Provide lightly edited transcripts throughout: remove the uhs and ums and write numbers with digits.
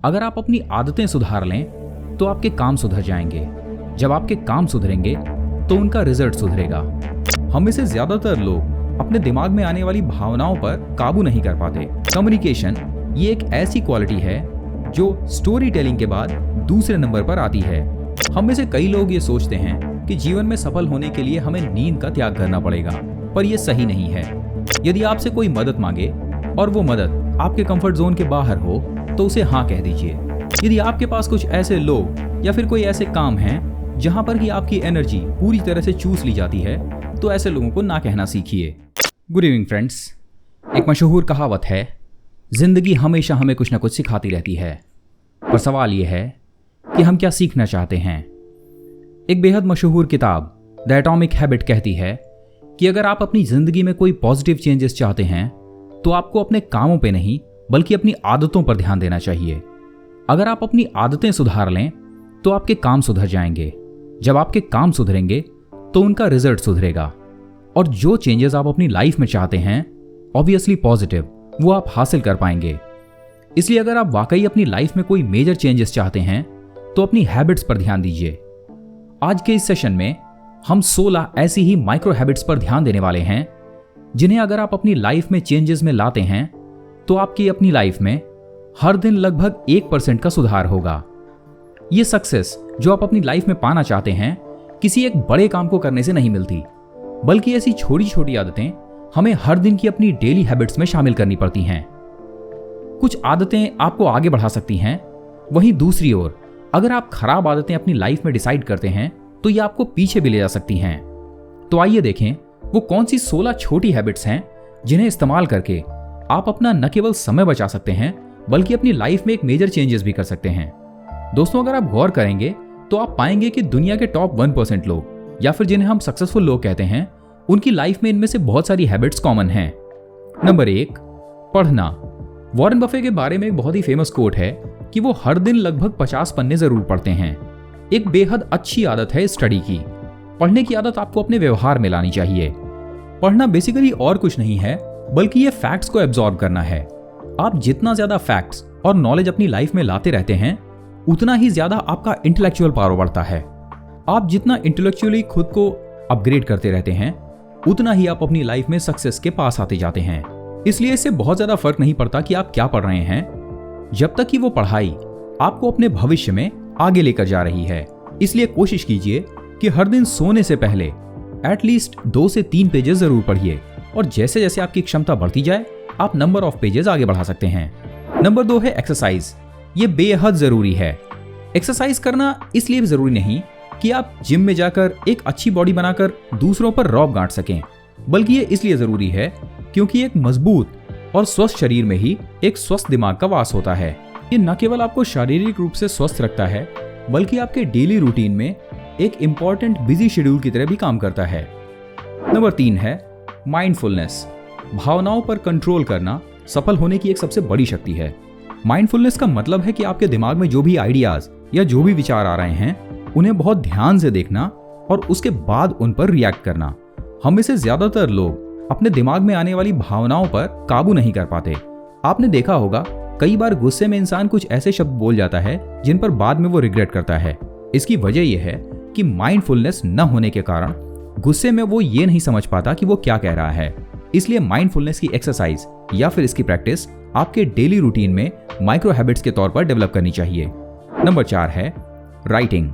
अगर आप अपनी आदतें सुधार लें तो आपके काम सुधर जाएंगे। जब आपके काम सुधरेंगे तो उनका रिजल्ट सुधरेगा। हम में से ज्यादातर लोग अपने दिमाग में आने वाली भावनाओं पर काबू नहीं कर पाते। कम्युनिकेशन ये एक ऐसी क्वालिटी है जो स्टोरी टेलिंग के बाद दूसरे नंबर पर आती है। हम में से कई लोग ये सोचते हैं कि जीवन में सफल होने के लिए हमें नींद का त्याग करना पड़ेगा, पर यह सही नहीं है। यदि आपसे कोई मदद मांगे और वो मदद आपके कंफर्ट जोन के बाहर हो तो उसे हाँ कह दीजिए। यदि आपके पास कुछ ऐसे लोग या फिर कोई ऐसे काम हैं जहां पर कि आपकी एनर्जी पूरी तरह से चूस ली जाती है, तो ऐसे लोगों को ना कहना सीखिए। Good evening friends. एक मशहूर कहावत है, जिंदगी हमेशा हमें कुछ ना कुछ सिखाती रहती है, पर सवाल यह है कि हम क्या सीखना चाहते हैं। एक बेहद मशहूर किताब द एटॉमिक हैबिट कहती है कि अगर आप अपनी जिंदगी में कोई पॉजिटिव चेंजेस चाहते हैं तो आपको अपने कामों पे नहीं बल्कि अपनी आदतों पर ध्यान देना चाहिए। अगर आप अपनी आदतें सुधार लें तो आपके काम सुधर जाएंगे। जब आपके काम सुधरेंगे तो उनका रिजल्ट सुधरेगा। और जो चेंजेस आप अपनी लाइफ में चाहते हैं, ऑब्वियसली पॉजिटिव, वो आप हासिल कर पाएंगे। इसलिए अगर आप वाकई अपनी लाइफ में कोई मेजर चेंजेस चाहते हैं तो अपनी हैबिट्स पर ध्यान दीजिए। आज के इस सेशन में हम 16 ऐसी ही माइक्रो हैबिट्स पर ध्यान देने वाले हैं जिन्हें अगर आप अपनी लाइफ में चेंजेस में लाते हैं तो आपकी अपनी लाइफ में हर दिन लगभग 1% का सुधार होगा। ये सक्सेस जो आप अपनी लाइफ में पाना चाहते हैं किसी एक बड़े काम को करने से नहीं मिलती, बल्कि ऐसी छोटी छोटी आदतें हमें हर दिन की अपनी डेली हैबिट्स में शामिल करनी पड़ती हैं। कुछ आदतें आपको आगे बढ़ा सकती हैं, वहीं दूसरी ओर अगर आप खराब आदतें अपनी लाइफ में डिसाइड करते हैं तो ये आपको पीछे भी ले जा सकती हैं। तो आइए देखें वो कौन सी 16 छोटी हैबिट्स हैं जिन्हें इस्तेमाल करके आप अपना न केवल समय बचा सकते हैं बल्कि अपनी लाइफ में एक मेजर चेंजेस भी कर सकते हैं। दोस्तों, अगर आप गौर करेंगे तो आप पाएंगे कि दुनिया के टॉप 1% लोग या फिर जिन्हें हम सक्सेसफुल लोग कहते हैं, उनकी लाइफ में इनमें से बहुत सारी हैबिट्स कॉमन हैं। नंबर 1, पढ़ना। वॉरेन बफे के बारे में एक बहुत ही फेमस कोट है कि वो हर दिन लगभग 50 पन्ने जरूर पढ़ते हैं। एक बेहद अच्छी आदत है स्टडी की। पढ़ने की आदत आपको अपने व्यवहार में लानी चाहिए। पढ़ना बेसिकली और कुछ नहीं है बल्कि ये फैक्ट्स को एब्जॉर्ब करना है। आप जितना ज्यादा फैक्ट्स और नॉलेज अपनी लाइफ में लाते रहते हैं उतना ही ज्यादा आपका इंटेलेक्चुअल पावर बढ़ता है। आप जितना इंटेलेक्चुअली खुद को अपग्रेड करते रहते हैं उतना ही आप अपनी लाइफ में सक्सेस के पास आते जाते हैं। इसलिए इससे बहुत ज्यादा फर्क नहीं पड़ता कि आप क्या पढ़ रहे हैं, जब तक कि वो पढ़ाई आपको अपने भविष्य में आगे लेकर जा रही है। इसलिए कोशिश कीजिए कि हर दिन सोने से पहले एटलीस्ट 2 से 3 पेजेस जरूर पढ़िए, और जैसे जैसे आपकी क्षमता बढ़ती जाए आप नंबर ऑफ पेजेस आगे बढ़ा सकते हैं। नंबर 2 है एक्सरसाइज। ये बेहद जरूरी है। एक्सरसाइज करना इसलिए भी जरूरी नहीं कि आप जिम में जाकर एक अच्छी बॉडी बनाकर दूसरों पर रौब गांठ सकें, बल्कि ये इसलिए जरूरी है क्योंकि एक मजबूत और स्वस्थ शरीर में ही एक स्वस्थ दिमाग का वास होता है। ये न केवल आपको शारीरिक रूप से स्वस्थ रखता है बल्कि आपके डेली रूटीन में एक इंपॉर्टेंट बिजी शेड्यूल की तरह भी काम करता है। नंबर 3 है माइंडफुलनेस। भावनाओं पर कंट्रोल करना सफल होने की एक सबसे बड़ी शक्ति है। माइंडफुलनेस का मतलब है कि आपके दिमाग में जो भी आइडियाज या जो भी विचार आ रहे हैं उन्हें बहुत ध्यान से देखना और उसके बाद उन पर रिएक्ट करना। हम में से ज्यादातर लोग अपने दिमाग में आने वाली भावनाओं पर काबू नहीं कर पाते। आपने देखा होगा कई बार गुस्से में इंसान कुछ ऐसे शब्द बोल जाता है जिन पर बाद में वो रिग्रेट करता है। इसकी वजह यह है कि माइंडफुलनेस न होने के कारण गुस्से में वो ये नहीं समझ पाता कि वो क्या कह रहा है। इसलिए माइंडफुलनेस की एक्सरसाइज या फिर इसकी प्रैक्टिस आपके डेली रूटीन में माइक्रो हैबिट्स के तौर पर डेवलप करनी चाहिए। नंबर 4 है राइटिंग।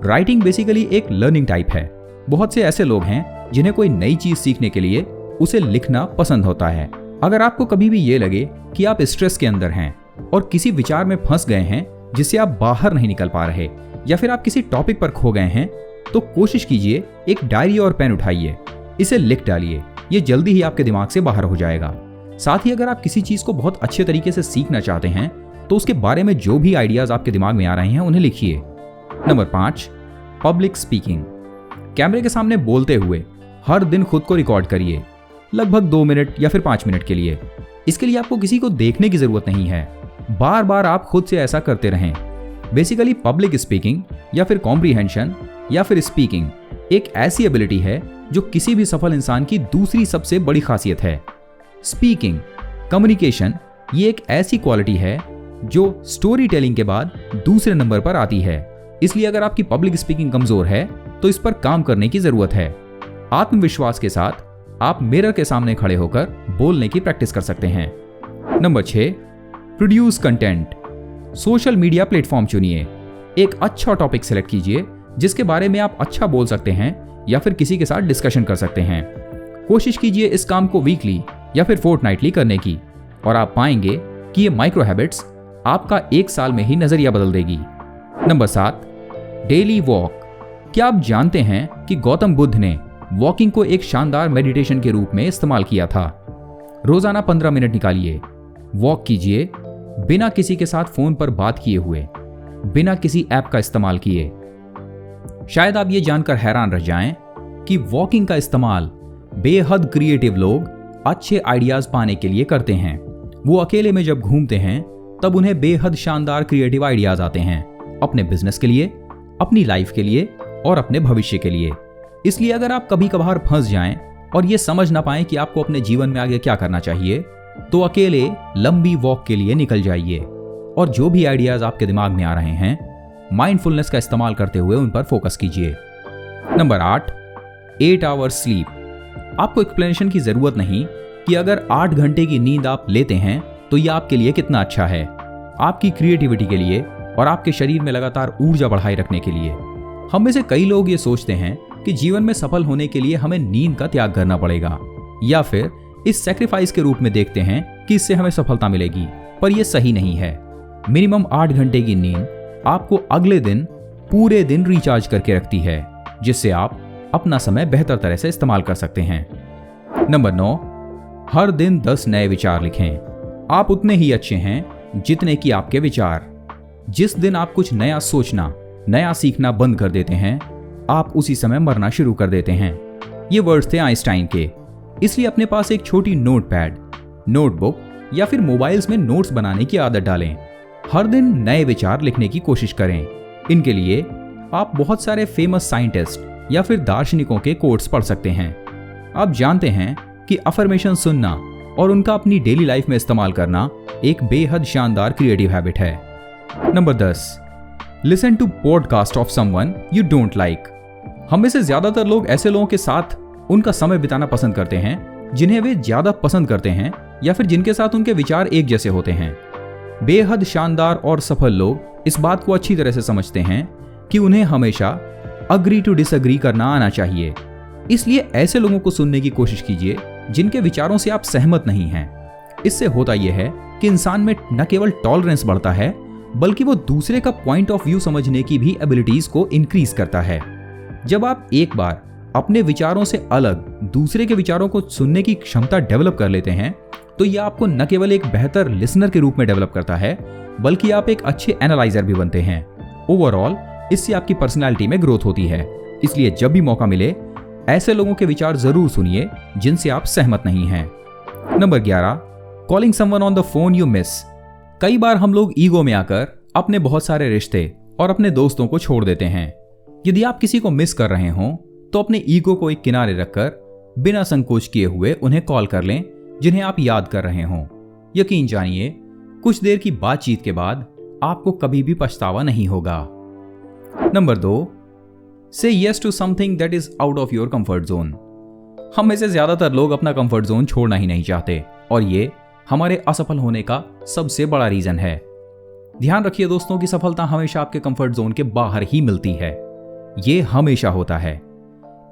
राइटिंग बेसिकली एक लर्निंग टाइप है। बहुत से ऐसे लोग हैं जिन्हें कोई नई चीज सीखने के लिए उसे लिखना पसंद होता है। अगर आपको कभी भी ये लगे कि आप स्ट्रेस के अंदर हैं और किसी विचार में फंस गए हैं जिससे आप बाहर नहीं निकल पा रहे, या फिर आप किसी टॉपिक पर खो गए हैं, तो कोशिश कीजिए एक डायरी और पेन उठाइए, इसे लिख डालिए। ये जल्दी ही आपके दिमाग से बाहर हो जाएगा। साथ ही अगर आप किसी चीज को बहुत अच्छे तरीके से सीखना चाहते हैं तो उसके बारे में जो भी आइडियाज आपके दिमाग में आ रहे हैं उन्हें लिखिए। Number 5, public speaking. कैमरे के सामने बोलते हुए हर दिन खुद को रिकॉर्ड करिए, लगभग 2 मिनट या फिर 5 मिनट के लिए। इसके लिए आपको किसी को देखने की जरूरत नहीं है, बार बार आप खुद से ऐसा करते रहें। बेसिकली पब्लिक स्पीकिंग या फिर कॉम्प्रीहेंशन या फिर स्पीकिंग एक ऐसी एबिलिटी है जो किसी भी सफल इंसान की दूसरी सबसे बड़ी खासियत है। स्पीकिंग, कम्युनिकेशन, ये एक ऐसी क्वालिटी है जो स्टोरी टेलिंग के बाद दूसरे नंबर पर आती है। इसलिए अगर आपकी पब्लिक स्पीकिंग कमजोर है तो इस पर काम करने की जरूरत है। आत्मविश्वास के साथ आप मिरर के सामने खड़े होकर बोलने की प्रैक्टिस कर सकते हैं। Number 6, produce content. Social media platform चुनिए। एक अच्छा टॉपिक सेलेक्ट कीजिए जिसके बारे में आप अच्छा बोल सकते हैं या फिर किसी के साथ डिस्कशन कर सकते हैं। कोशिश कीजिए इस काम को वीकली या फिर फोर्टनाइटली करने की, और आप पाएंगे कि ये माइक्रो हैबिट्स आपका 1 साल में ही नजरिया बदल देगी। Number 7, daily walk. क्या आप जानते हैं कि गौतम बुद्ध ने वॉकिंग को एक शानदार मेडिटेशन के रूप में इस्तेमाल किया था? रोजाना 15 मिनट निकालिए, वॉक कीजिए, बिना किसी के साथ फोन पर बात किए हुए, बिना किसी ऐप का इस्तेमाल किए। शायद आप ये जानकर हैरान रह जाएं कि वॉकिंग का इस्तेमाल बेहद क्रिएटिव लोग अच्छे आइडियाज पाने के लिए करते हैं। वो अकेले में जब घूमते हैं तब उन्हें बेहद शानदार क्रिएटिव आइडियाज आते हैं, अपने बिजनेस के लिए, अपनी लाइफ के लिए और अपने भविष्य के लिए। इसलिए अगर आप कभी कभार फंस जाएं और ये समझ ना पाएं कि आपको अपने जीवन में आगे क्या करना चाहिए, तो अकेले लंबी वॉक के लिए निकल जाइए और जो भी आइडियाज आपके दिमाग में आ रहे हैं, माइंडफुलनेस का इस्तेमाल करते हुए उन पर फोकस कीजिए। Number 8, 8 hours sleep. आपको एक्सप्लेनेशन की जरूरत नहीं कि अगर 8 घंटे की नींद आप लेते हैं तो यह आपके लिए कितना अच्छा है, आपकी क्रिएटिविटी के लिए और आपके शरीर में लगातार ऊर्जा बढ़ाए रखने के लिए। हम में से कई लोग ये सोचते हैं कि जीवन में सफल होने के लिए हमें नींद का त्याग करना पड़ेगा, या फिर इस सैक्रिफाइस के रूप में देखते हैं कि इससे हमें सफलता मिलेगी, पर यह सही नहीं है। मिनिमम 8 घंटे की नींद आपको अगले दिन पूरे दिन रिचार्ज करके रखती है, जिससे आप अपना समय बेहतर तरह से इस्तेमाल कर सकते हैं। नंबर 9, हर दिन 10 नए विचार लिखें। आप उतने ही अच्छे हैं जितने कि आपके विचार। जिस दिन आप कुछ नया सोचना, नया सीखना बंद कर देते हैं, आप उसी समय मरना शुरू कर देते हैं। ये वर्ड्स थे आइंस्टाइन के। इसलिए अपने पास एक छोटी नोटपैड, नोटबुक या फिर मोबाइल्स में नोट्स बनाने की आदत डालें। हर दिन नए विचार लिखने की कोशिश करें। इनके लिए आप बहुत सारे फेमस साइंटिस्ट या फिर दार्शनिकों के कोट्स पढ़ सकते हैं। आप जानते हैं कि अफर्मेशन सुनना और उनका अपनी डेली लाइफ में इस्तेमाल करना एक बेहद शानदार क्रिएटिव हैबिट है। Number 10, listen to podcast of someone you don't like. हम में से ज्यादातर लोग ऐसे लोगों के साथ उनका समय बिताना पसंद करते हैं जिन्हें वे ज्यादा पसंद करते हैं या फिर जिनके साथ उनके विचार एक जैसे होते हैं। बेहद शानदार और सफल लोग इस बात को अच्छी तरह से समझते हैं कि उन्हें हमेशा अग्री टू डिसअग्री करना आना चाहिए। इसलिए ऐसे लोगों को सुनने की कोशिश कीजिए जिनके विचारों से आप सहमत नहीं हैं। इससे होता यह है कि इंसान में न केवल टॉलरेंस बढ़ता है, बल्कि वो दूसरे का पॉइंट ऑफ व्यू समझने की भी एबिलिटीज को इंक्रीज करता है। जब आप एक बार अपने विचारों से अलग दूसरे के विचारों को सुनने की क्षमता डेवलप कर लेते हैं, तो यह आपको न केवल एक बेहतर लिसनर के रूप में डेवलप करता है, बल्कि आप एक अच्छे एनालाइजर भी बनते हैं। ओवरऑल इससे आपकी पर्सनैलिटी में ग्रोथ होती है। इसलिए जब भी मौका मिले, ऐसे लोगों के विचार जरूर सुनिए जिनसे आप सहमत नहीं हैं। Number 11, calling someone on the phone you miss. कई बार हम लोग ईगो में आकर अपने बहुत सारे रिश्ते और अपने दोस्तों को छोड़ देते हैं। यदि आप किसी को मिस कर रहे हों तो अपने ईगो को एक किनारे रखकर बिना संकोच किए हुए उन्हें कॉल कर लें जिन्हें आप याद कर रहे हों। यकीन जानिए, कुछ देर की बातचीत के बाद आपको कभी भी पछतावा नहीं होगा। Number 2, say yes to something that is out of your comfort zone. हम में से ज्यादातर लोग अपना कंफर्ट जोन छोड़ना ही नहीं चाहते, और ये हमारे असफल होने का सबसे बड़ा रीजन है। ध्यान रखिए दोस्तों कि सफलता हमेशा आपके कंफर्ट जोन के बाहर ही मिलती है। ये हमेशा होता है।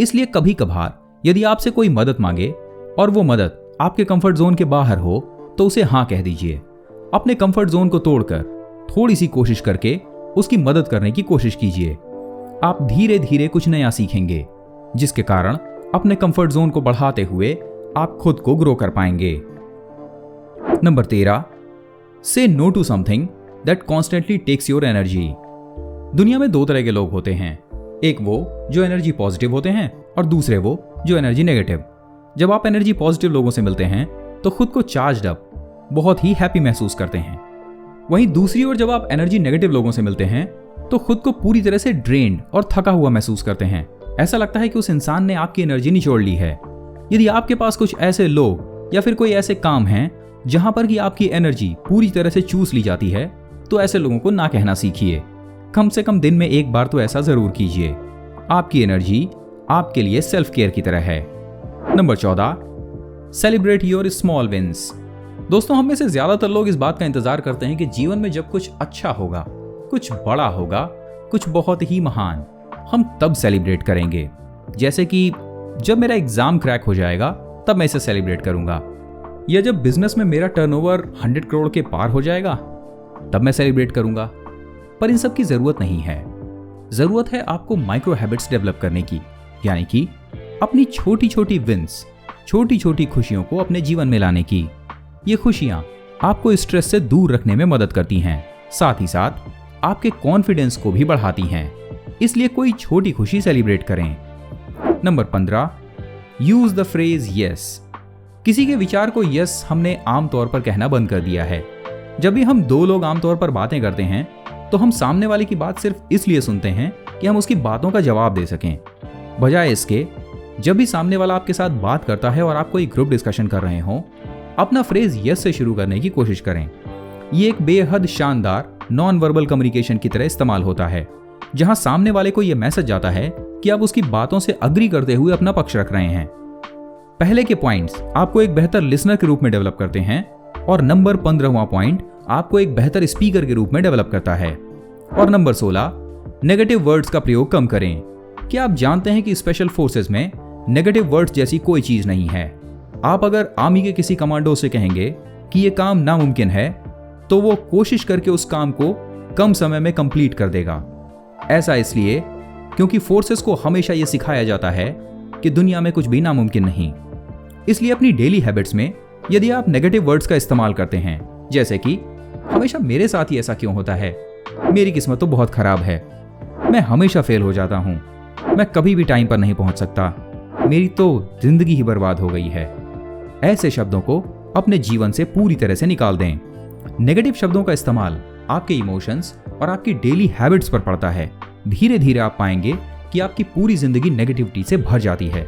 इसलिए कभी कभार यदि आपसे कोई मदद मांगे और वो मदद आपके कंफर्ट जोन के बाहर हो, तो उसे हाँ कह दीजिए। अपने कंफर्ट जोन को तोड़कर थोड़ी सी कोशिश करके उसकी मदद करने की कोशिश कीजिए। आप धीरे धीरे कुछ नया सीखेंगे, जिसके कारण अपने कंफर्ट जोन को बढ़ाते हुए आप खुद को ग्रो कर पाएंगे। Number 13, say no to something that constantly takes your energy. दुनिया में 2 तरह के लोग होते हैं, एक वो जो एनर्जी पॉजिटिव होते हैं और दूसरे वो जो एनर्जी नेगेटिव। जब आप एनर्जी पॉजिटिव लोगों से मिलते हैं तो खुद को चार्ज्ड अप, बहुत ही हैप्पी महसूस करते हैं। वहीं दूसरी ओर जब आप एनर्जी नेगेटिव लोगों से मिलते हैं तो खुद को पूरी तरह से ड्रेन्ड और थका हुआ महसूस करते हैं। ऐसा लगता है कि उस इंसान ने आपकी एनर्जी निचोड़ ली है। यदि आपके पास कुछ ऐसे लोग या फिर कोई ऐसे काम हैं जहां पर कि आपकी एनर्जी पूरी तरह से चूस ली जाती है, तो ऐसे लोगों को ना कहना सीखिए। कम से कम दिन में एक बार तो ऐसा जरूर कीजिए। आपकी एनर्जी आपके लिए सेल्फ केयर की तरह है। Number 14, celebrate your small wins. दोस्तों, हम में से ज्यादातर लोग इस बात का इंतजार करते हैं कि जीवन में जब कुछ अच्छा होगा, कुछ बड़ा होगा, कुछ बहुत ही महान, हम तब सेलिब्रेट करेंगे। जैसे कि जब मेरा एग्जाम क्रैक हो जाएगा तब मैं इसे सेलिब्रेट करूंगा, या जब बिजनेस में मेरा टर्नओवर 100 करोड़ के पार हो जाएगा तब मैं सेलिब्रेट करूंगा। पर इन सब की जरूरत नहीं है। जरूरत है आपको माइक्रो हैबिट्स डेवलप करने की, यानी कि अपनी छोटी छोटी विंस, छोटी छोटी खुशियों को अपने जीवन में लाने की। ये खुशियां आपको स्ट्रेस से दूर रखने में मदद करती हैं, साथ ही साथ आपके कॉन्फिडेंस को भी बढ़ाती हैं। इसलिए कोई छोटी खुशी सेलिब्रेट करें। Number 15, use the phrase yes. किसी के विचार को यस हमने आमतौर पर कहना बंद कर दिया है। जब भी हम दो लोग आमतौर पर बातें करते हैं तो हम सामने वाले की बात सिर्फ इसलिए सुनते हैं कि हम उसकी बातों का जवाब दे सकें। बजाय इसके, जब भी सामने वाला आपके साथ बात करता है और आप कोई ग्रुप डिस्कशन कर रहे हो, अपना फ्रेज यस से शुरू करने की कोशिश करें। ये एक बेहद शानदार नॉन वर्बल कम्युनिकेशन की तरह इस्तेमाल होता है, जहां सामने वाले को यह मैसेज जाता है कि आप उसकी बातों से अग्री करते हुए अपना पक्ष रख रहे हैं। पहले के पॉइंट्स आपको एक बेहतर लिसनर के रूप में डेवलप करते हैं, और नंबर 15वां पॉइंट आपको एक बेहतर स्पीकर के रूप में डेवलप करता है। और नंबर 16, नेगेटिव वर्ड्स का प्रयोग कम करें। क्या आप जानते हैं कि स्पेशल फोर्सेस में नेगेटिव वर्ड्स जैसी कोई चीज नहीं है। आप अगर आर्मी के किसी कमांडो से कहेंगे कि यह काम नामुमकिन है, तो वो कोशिश करके उस काम को कम समय में कंप्लीट कर देगा। ऐसा इसलिए क्योंकि फोर्सेस को हमेशा यह सिखाया जाता है कि दुनिया में कुछ भी नामुमकिन नहीं। इसलिए अपनी डेली हैबिट्स में यदि आप नेगेटिव वर्ड्स का इस्तेमाल करते हैं, जैसे कि हमेशा मेरे साथ ही ऐसा क्यों होता है, मेरी किस्मत तो बहुत खराब है, मैं हमेशा फेल हो जाता हूं, मैं कभी भी टाइम पर नहीं पहुंच सकता, मेरी तो जिंदगी ही बर्बाद हो गई है, ऐसे शब्दों को अपने जीवन से पूरी तरह से निकाल दें। नेगेटिव शब्दों का इस्तेमाल आपके इमोशंस और आपकी डेली हैबिट्स पर पड़ता है। धीरे धीरे आप पाएंगे कि आपकी पूरी जिंदगी नेगेटिविटी से भर जाती है।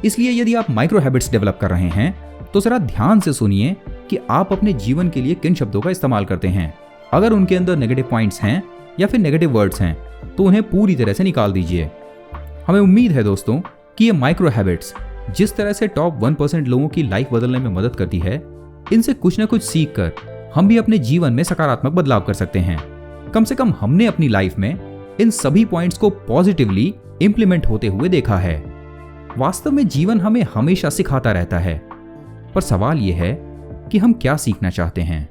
इसलिए यदि आप माइक्रो हैबिट्स डेवलप कर रहे हैं तो जरा ध्यान से सुनिए कि आप अपने जीवन के लिए किन शब्दों का इस्तेमाल करते हैं। अगर उनके अंदर नेगेटिव पॉइंट्स हैं या फिर नेगेटिव वर्ड्स हैं तो उन्हें पूरी तरह से निकाल दीजिए। हमें उम्मीद है दोस्तों कि ये माइक्रो हैबिट्स जिस तरह से टॉप 1% लोगों की लाइफ बदलने में मदद करती है, इनसे कुछ न कुछ सीख कर हम भी अपने जीवन में सकारात्मक बदलाव कर सकते हैं। कम से कम हमने अपनी लाइफ में इन सभी पॉइंट्स को पॉजिटिवली इंप्लीमेंट होते हुए देखा है। वास्तव में जीवन हमें हमेशा सिखाता रहता है, पर सवाल यह है कि हम क्या सीखना चाहते हैं।